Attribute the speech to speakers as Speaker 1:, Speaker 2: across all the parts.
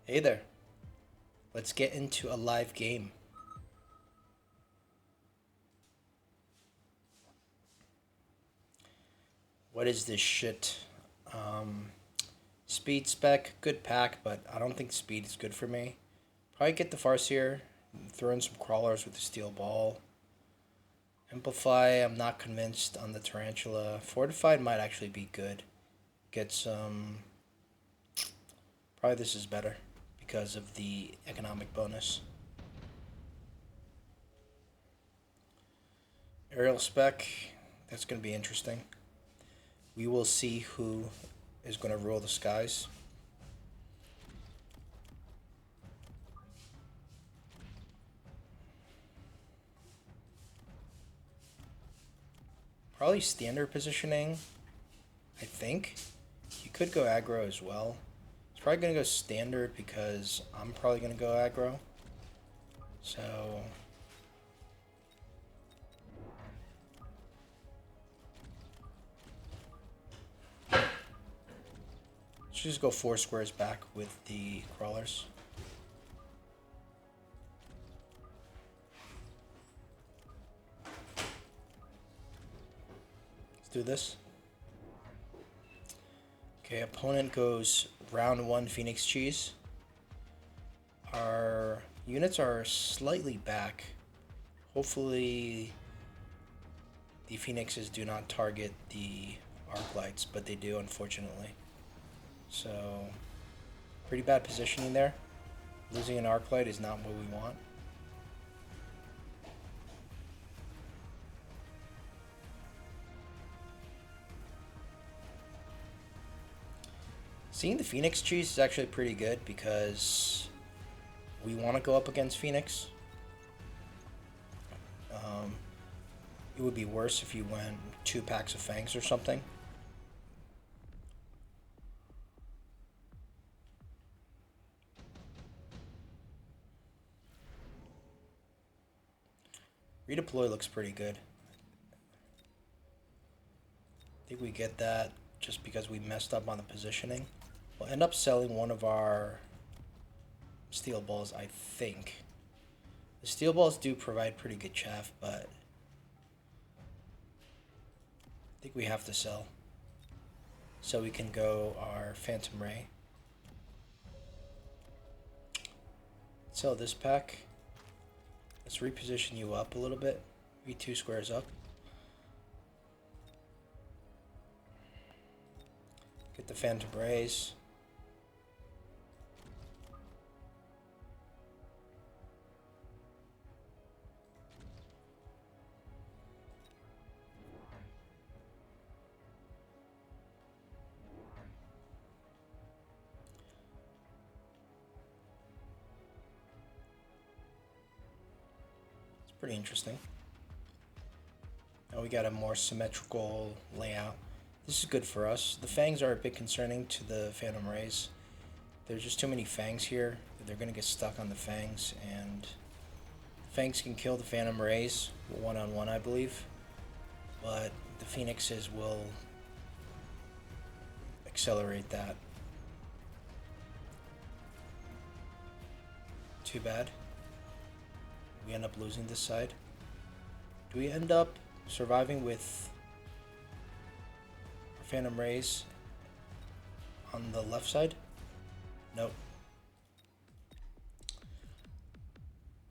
Speaker 1: Hey there. Let's get into a live game. What is this shit? Um, Speed spec, good pack, but I don't think speed is good for me. Probably get the Farseer, throw in some crawlers with the steel ball. Amplify, I'm not convinced on the Tarantula. Fortified might actually be good. Get some. Probably this is better because of the economic bonus. Aerial spec, that's going to be interesting. We will see who is going to rule the skies. Probably standard positioning, I think. You could go aggro as well. It's probably going to go standard because I'm probably going to go aggro. So let's just go 4 squares back with the crawlers. Let's do this. Okay, opponent goes round 1 Phoenix Cheese. Our units are slightly back. Hopefully the Phoenixes do not target the arc lights, but they do, unfortunately. So, pretty bad positioning there. Losing an arc light is not what we want. Seeing the Phoenix cheese is actually pretty good because we want to go up against Phoenix. It would be worse if you went 2 packs of Fangs or something. Redeploy looks pretty good. I think we get that just because we messed up on the positioning. We'll end up selling one of our steel balls, I think. The steel balls do provide pretty good chaff, but I think we have to sell. So we can go our Phantom Ray. Sell this pack. Let's reposition you up a little bit. Be 2 squares up. Get the Phantom Rays. Pretty interesting. Now we got a more symmetrical layout. This is good for us. The Fangs are a bit concerning to the Phantom Rays. There's just too many Fangs here. They're going to get stuck on the Fangs, and Fangs can kill the Phantom Rays one-on-one, I believe. But the Phoenixes will accelerate that. Too bad. We end up losing this side. Do we end up surviving with Phantom Rays on the left side? Nope.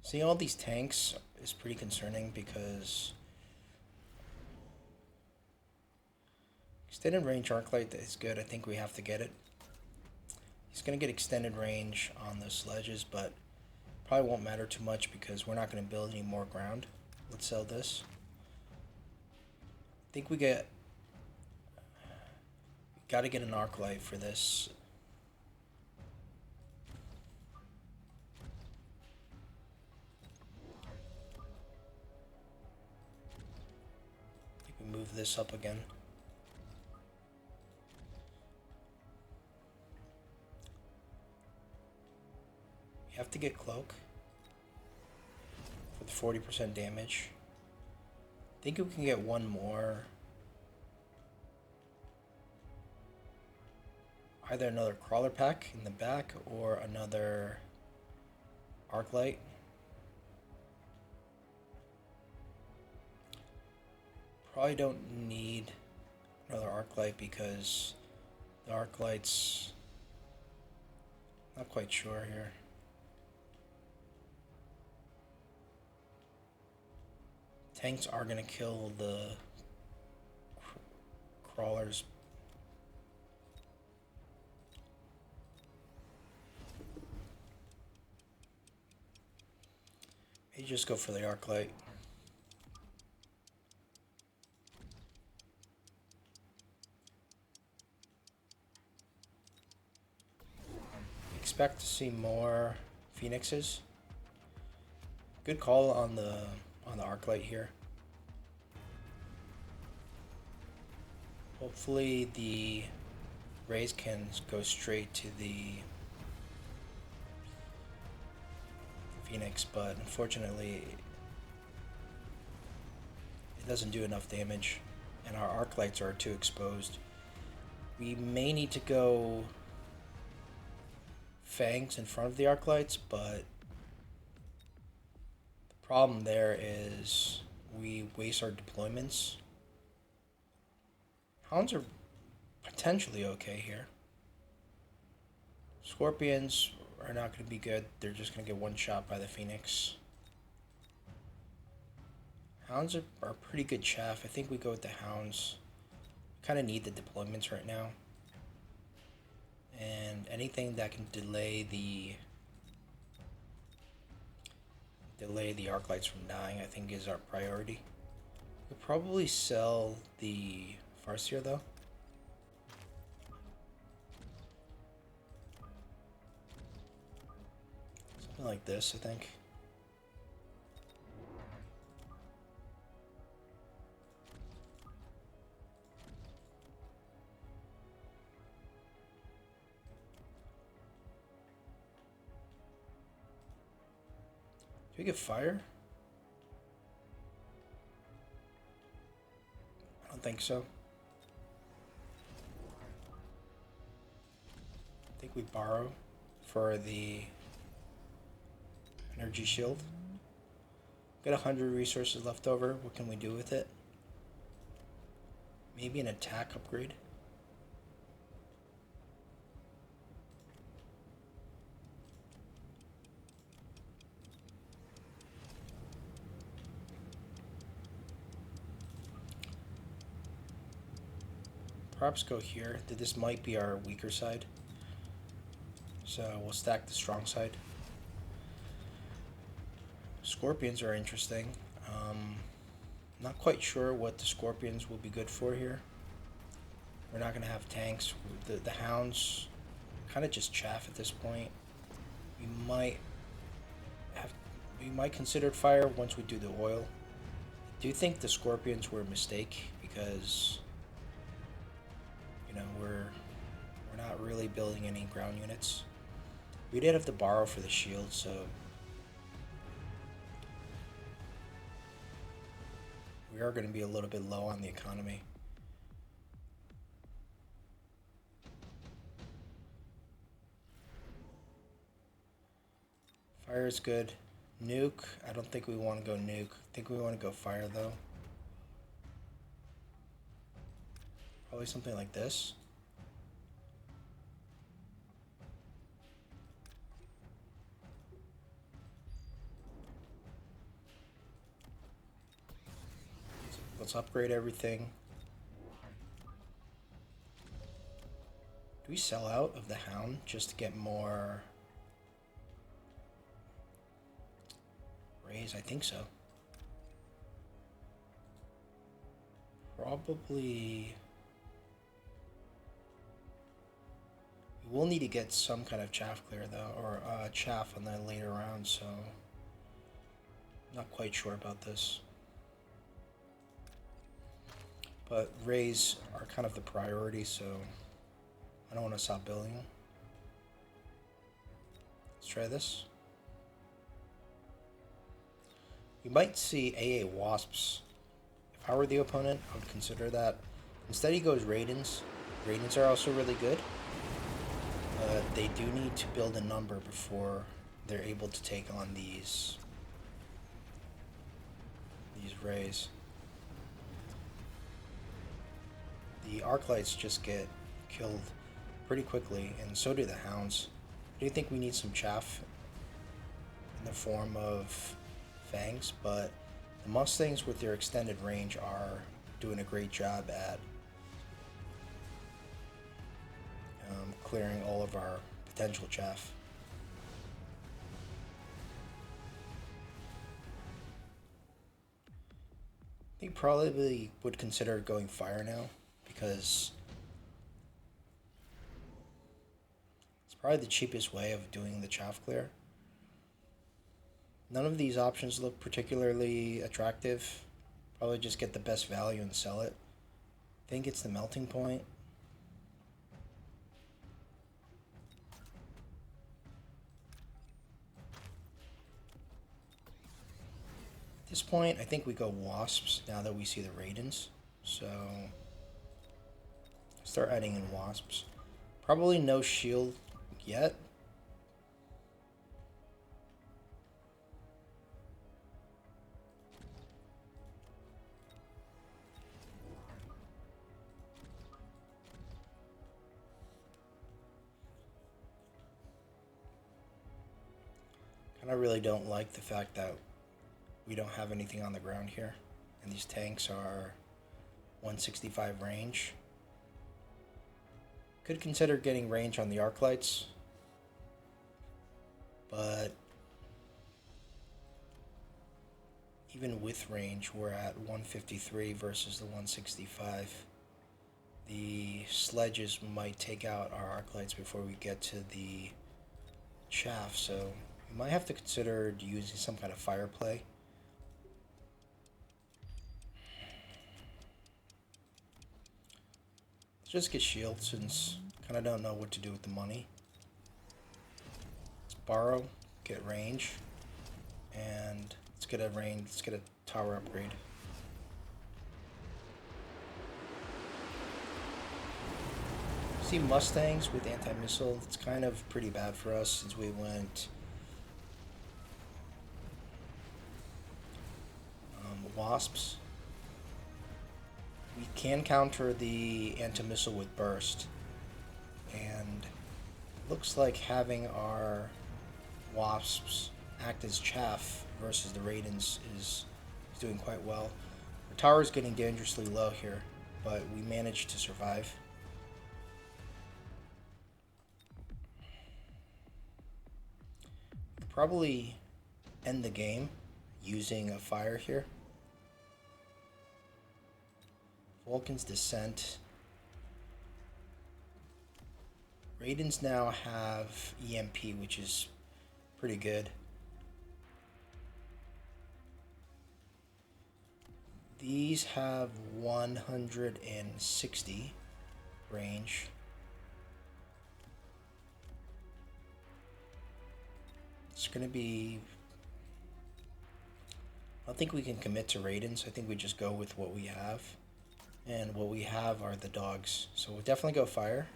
Speaker 1: Seeing all these tanks is pretty concerning because extended range arc light is good. I think we have to get it. He's going to get extended range on the sledges, but probably won't matter too much because we're not going to build any more ground. Let's sell this. I think we got to get an arc light for this. I think we move this up again. We have to get cloak for the 40% damage. I think we can get one more. Either another crawler pack in the back or another arc light. Probably don't need another arc light because the arc light's not quite sure here. Tanks are gonna kill the crawlers. Maybe just go for the arc light. Expect to see more phoenixes. Good call on the arc light here. Hopefully the rays can go straight to the Phoenix, but unfortunately it doesn't do enough damage and our arc lights are too exposed. We may need to go fangs in front of the arc lights, but the problem there is we waste our deployments. Hounds are potentially okay here. Scorpions are not going to be good. They're just going to get one shot by the Phoenix. Hounds are pretty good chaff. I think we go with the Hounds. Kind of need the deployments right now. And anything that can delay the arc lights from dying, I think is our priority. We'll probably sell the Farseer though. Something like this, I think. Do we get fire? I don't think so. I think we borrow for the energy shield. Got 100 resources left over. What can we do with it? Maybe an attack upgrade. Perhaps go here. This might be our weaker side. So we'll stack the strong side. Scorpions are interesting. Not quite sure what the Scorpions will be good for here. We're not going to have tanks. The Hounds kind of just chaff at this point. We might consider fire once we do the oil. I do think the Scorpions were a mistake because we're not really building any ground units. We did have to borrow for the shield, so we are going to be a little bit low on the economy. Fire is good. Nuke, I don't think we want to go nuke. I think we want to go fire though. Probably something like this. Let's upgrade everything. Do we sell out of the Hound just to get more rays? I think so. Probably. We will need to get some kind of chaff clear though, or chaff on the later round, so not quite sure about this. But rays are kind of the priority, so I don't want to stop building them. Let's try this. We might see AA Wasps. If I were the opponent, I would consider that. Instead he goes Raidens. Raidens are also really good. But they do need to build a number before they're able to take on these rays. The arc lights just get killed pretty quickly, and so do the hounds. I do think we need some chaff in the form of fangs, but the Mustangs with their extended range are doing a great job at clearing all of our potential chaff. I think probably would consider going fire now, because it's probably the cheapest way of doing the chaff clear. None of these options look particularly attractive. Probably just get the best value and sell it. I think it's the melting point. At this point, I think we go wasps now that we see the radins. So start adding in wasps. Probably no shield yet. And I really don't like the fact that we don't have anything on the ground here, and these tanks are 165 range. Could consider getting range on the arc lights, but even with range, we're at 153 versus the 165. The sledges might take out our arc lights before we get to the chaff, so we might have to consider using some kind of fire play. Let's just get shield since kind of don't know what to do with the money. Let's borrow, get range, and let's get a range. Let's get a tower upgrade. See Mustangs with anti-missile. It's kind of pretty bad for us since we went wasps. We can counter the anti-missile with burst, and it looks like having our wasps act as chaff versus the radins is doing quite well. Our tower is getting dangerously low here, but we managed to survive. Could probably end the game using a fire here. Vulcan's Descent. Raidens now have EMP, which is pretty good. These have 160 range. It's going to be... I don't think we can commit to Raidens. I think we just go with what we have. And what we have are the dogs. So we'll definitely go fire.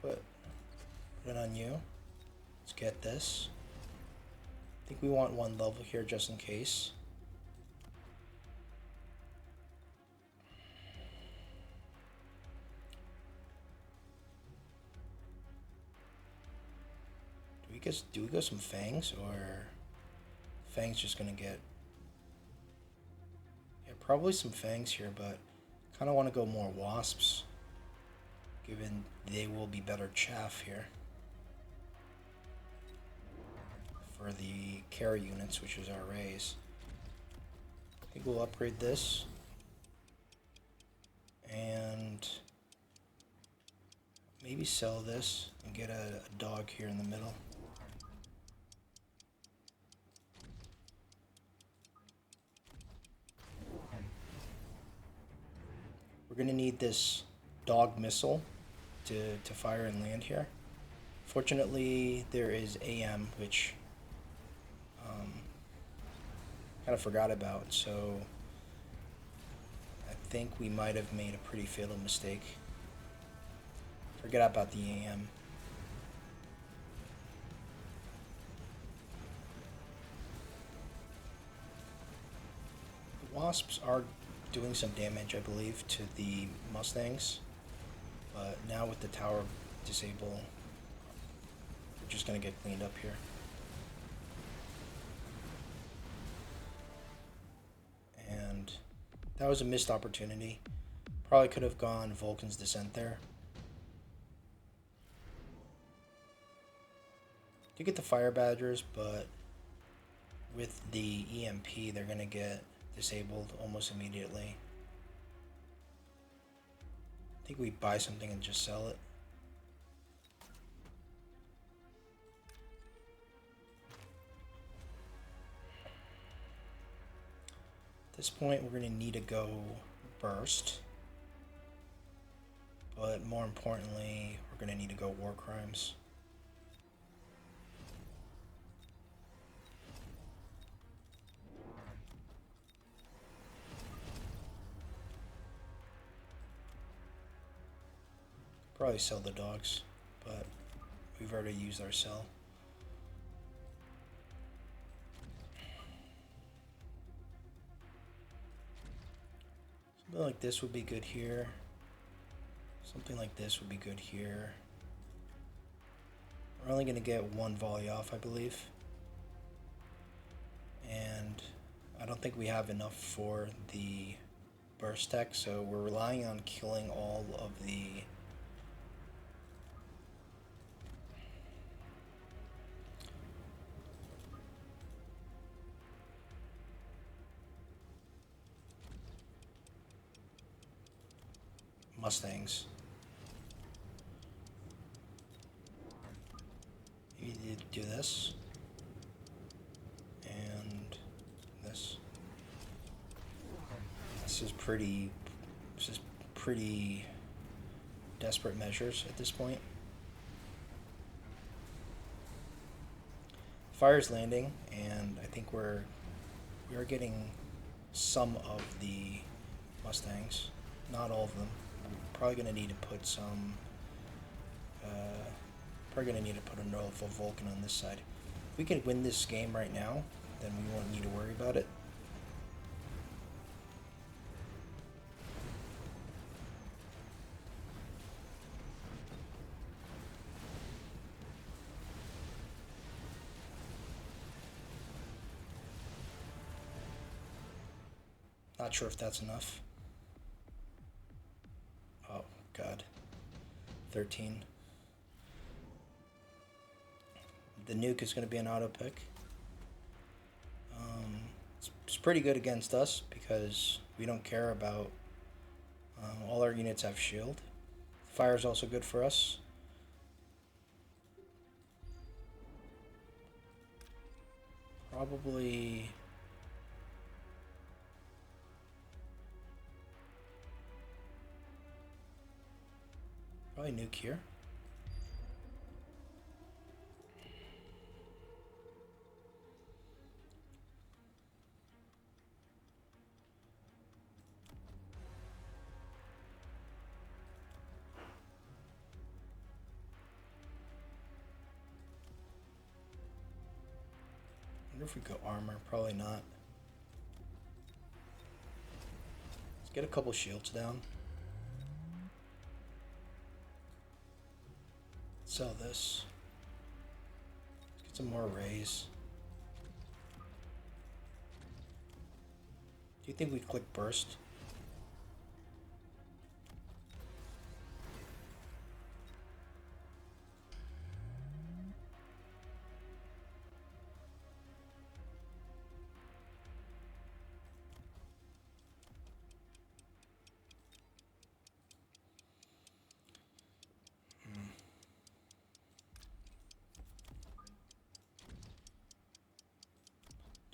Speaker 1: Put it on you. Let's get this. I think we want one level here just in case. Do we go some fangs, or fangs just gonna get... Yeah, probably some fangs here, but kind of want to go more wasps, given they will be better chaff here for the carry units, which is our rays. I think we'll upgrade this and maybe sell this and get a dog here in the middle. We're going to need this dog missile to fire and land here. Fortunately, there is AM, which kind of forgot about, so think we might have made a pretty fatal mistake. Forget about the AM. The Wasps are doing some damage, I believe, to the Mustangs. But now with the tower disabled, we're just going to get cleaned up here. And that was a missed opportunity. Probably could have gone Vulcan's Descent there. You get the Fire Badgers, but with the EMP, they're going to get disabled almost immediately. I think we buy something and just sell it. At this point, we're going to need to go Burst. But more importantly, we're going to need to go War Crimes. Probably sell the dogs, but we've already used our sell. Something like this would be good here. Something like this would be good here. We're only going to get one volley off, I believe. And I don't think we have enough for the burst tech, so we're relying on killing all of the Mustangs. You need to do this and this. This is pretty desperate measures at this point. Fire's landing, and I think we are getting some of the Mustangs, not all of them. We're probably going to need to put some. Probably going to need to put a nerf of Vulcan on this side. If we can win this game right now, then we won't need to worry about it. Not sure if that's enough. Oh, God. 13. The nuke is going to be an auto pick. It's pretty good against us because we don't care about all our units have shield. Fire is also good for us. Probably nuke here. I wonder if we go armor. Probably not. Let's get a couple shields down. Sell this. Let's get some more rays. Do you think we click burst?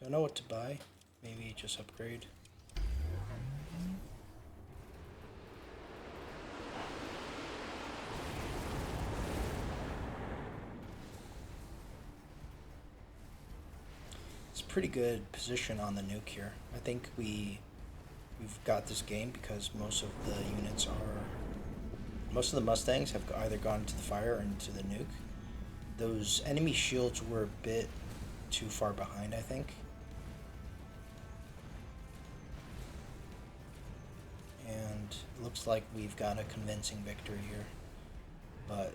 Speaker 1: Don't know what to buy. Maybe just upgrade. It's a pretty good position on the nuke here. I think we we've got this game because most of the Mustangs have either gone into the fire or into the nuke. Those enemy shields were a bit too far behind, I think. And it looks like we've got a convincing victory here. But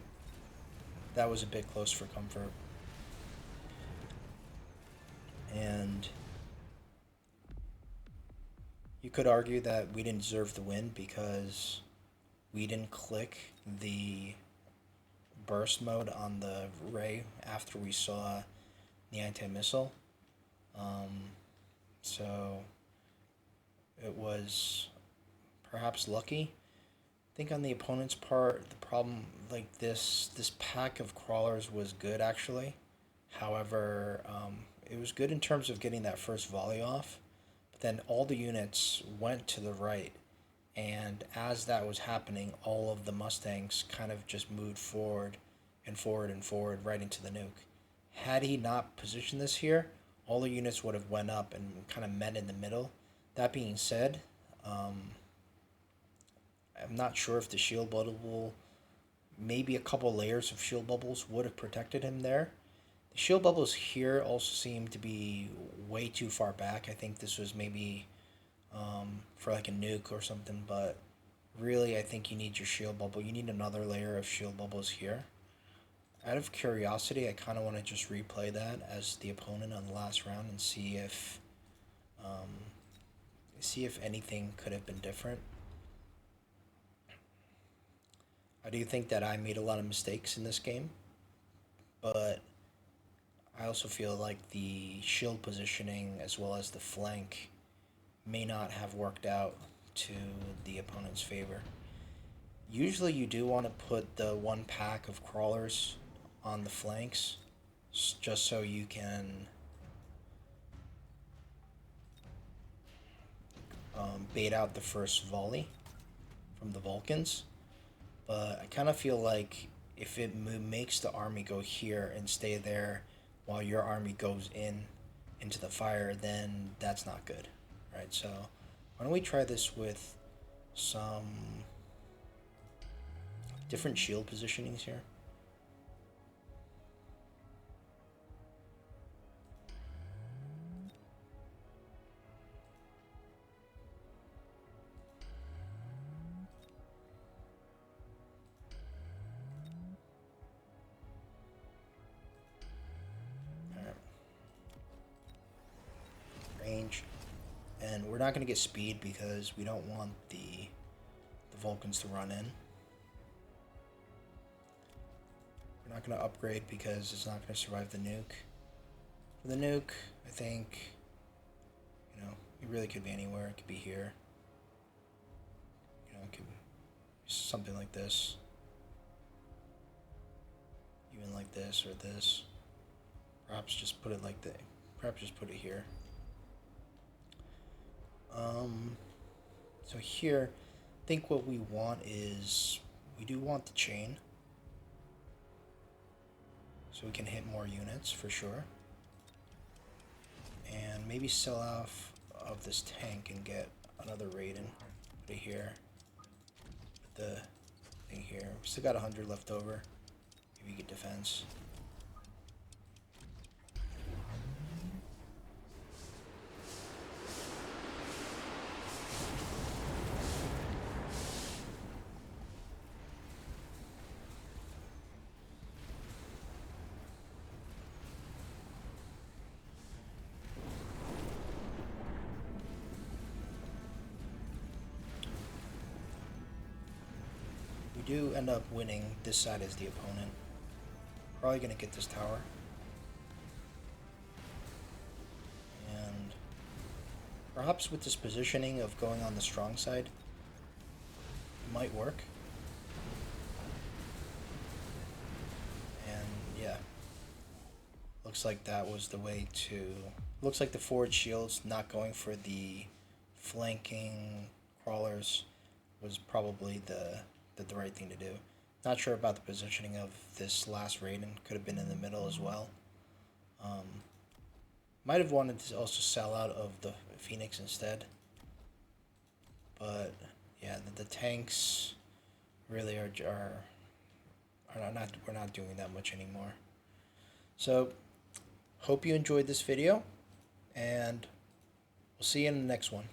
Speaker 1: that was a bit close for comfort. And you could argue that we didn't deserve the win because we didn't click the burst mode on the ray after we saw the anti-missile. So it was perhaps lucky. I think on the opponent's part, the problem, like this pack of crawlers was good actually. However, it was good in terms of getting that first volley off. But then all the units went to the right, and as that was happening, all of the Mustangs kind of just moved forward and forward and forward right into the nuke. Had he not positioned this here, all the units would have went up and kind of met in the middle. That being said, I'm not sure if the shield bubble, maybe a couple layers of shield bubbles would have protected him there. The shield bubbles here also seem to be way too far back. I think this was maybe for like a nuke or something, but really I think you need your shield bubble. You need another layer of shield bubbles here. Out of curiosity, I kind of want to just replay that as the opponent on the last round and um, see if anything could have been different. I do think that I made a lot of mistakes in this game, but I also feel like the shield positioning as well as the flank may not have worked out to the opponent's favor. Usually you do want to put the one pack of crawlers on the flanks just so you can bait out the first volley from the Vulcans. But I kind of feel like if it makes the army go here and stay there while your army goes into the fire, then that's not good, right? So why don't we try this with some different shield positionings here? Range, and we're not going to get speed because we don't want the Vulcans to run in. We're not going to upgrade because it's not going to survive the nuke. For the nuke, I think, it really could be anywhere. It could be here. It could be something like this, even like this or this. Perhaps just put it like that. Perhaps just put it here. So here, I think what we want is, we do want the chain. So we can hit more units for sure. And maybe sell off of this tank and get another Raiden. Put it here. Put the thing here. We still got 100 left over. Maybe get defense. Do end up winning. This side is the opponent. Probably gonna get this tower. And perhaps with this positioning of going on the strong side, it might work. And yeah. Looks like that was the way to... Looks like the forward shields not going for the flanking crawlers was probably the right thing to do. Not sure about the positioning of this last Raiden. Could have been in the middle as well. Might have wanted to also sell out of the Phoenix instead. But yeah, the tanks really are not we're not doing that much anymore. So hope you enjoyed this video, and we'll see you in the next one.